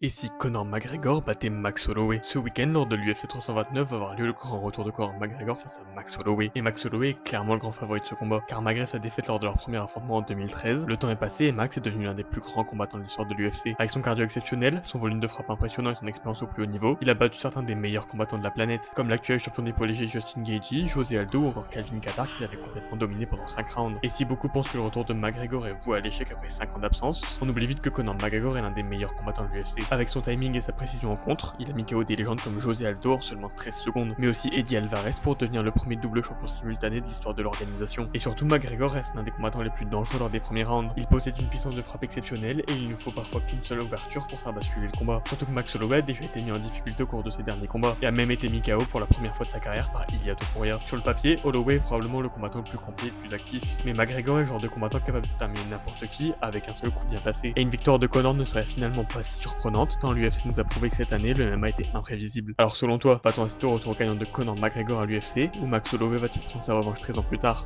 Et si Conor McGregor battait Max Holloway? Ce week-end, lors de l'UFC 329, va avoir lieu le grand retour de Conor McGregor face à Max Holloway. Et Max Holloway est clairement le grand favori de ce combat, car malgré sa défaite lors de leur premier affrontement en 2013, le temps est passé et Max est devenu l'un des plus grands combattants de l'histoire de l'UFC. Avec son cardio exceptionnel, son volume de frappe impressionnant et son expérience au plus haut niveau, il a battu certains des meilleurs combattants de la planète, comme l'actuel champion des poids légers Justin Gaethje, José Aldo ou encore Calvin Kattar qui l'avait complètement dominé pendant 5 rounds. Et si beaucoup pensent que le retour de McGregor est voué à l'échec après 5 ans d'absence, on oublie vite que Conor McGregor est l'un des meilleurs combattants de l'UFC. Avec son timing et sa précision en contre, il a mis KO des légendes comme José Aldo en seulement 13 secondes, mais aussi Eddie Alvarez pour devenir le premier double champion simultané de l'histoire de l'organisation. Et surtout, McGregor reste l'un des combattants les plus dangereux lors des premiers rounds. Il possède une puissance de frappe exceptionnelle et il ne faut parfois qu'une seule ouverture pour faire basculer le combat. Surtout que Max Holloway a déjà été mis en difficulté au cours de ses derniers combats et a même été mis KO pour la première fois de sa carrière par Ilia Topuria. Sur le papier, Holloway est probablement le combattant le plus complet et le plus actif, mais McGregor est le genre de combattant capable de terminer n'importe qui avec un seul coup bien placé. Et une victoire de Conor ne serait finalement pas si surprenante tant l'UFC nous a prouvé que cette année le MMA était imprévisible. Alors selon toi, va-t-on assister au retour gagnant de Conor McGregor à l'UFC ou Max Holloway va-t-il prendre sa revanche 13 ans plus tard?